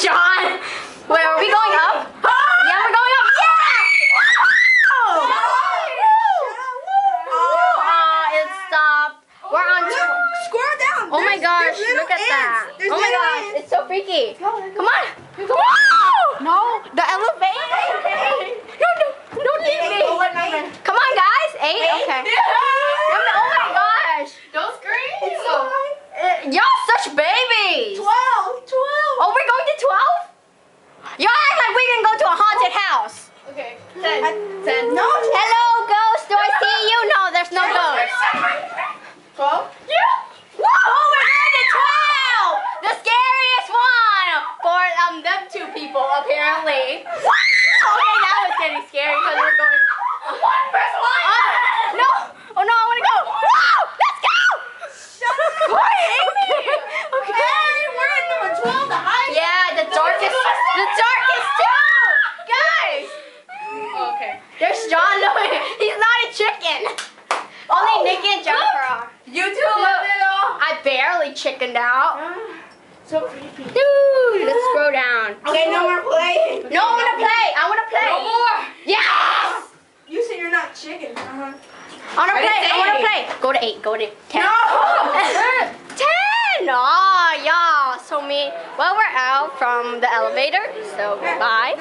John. Wait, are we going up? Yeah, we're going up. Yeah! It stopped. We're on. Scroll down. Oh my gosh, look at that. Oh my gosh, it's so freaky. Come on. Whoa! No, the elevator. No, don't leave me. Come on, guys. 8? Okay. Oh my gosh. Don't scream. Y'all such babies. 12. Oh, we're going to 12? Y'all act like we can go to a haunted house. Okay. 10. No. Hello, ghost. Do I see you? No, there's no ghost. 12. Yeah. Whoa, we're going to 12. The scariest one for them two people apparently. Okay, that was getting scary because we're going. No. Oh no, I want to go. Whoa, let's go. Why hate me? Okay. Hey, we're in number 12, the highest. Yeah, the darkest too. Guys. Okay. There's John. He's not a chicken. Only Nikki and Jennifer are. You two love it all. I barely chickened out. So creepy. Dude, let's scroll down. Okay, no more playing. No, I want to play. I want to play. No more. Yes. You said you're not chicken. I want to play. I want to play. Go to 8. Go to 10. No. 10. Oh, yeah. So me. Well, we're out from the elevator. So goodbye.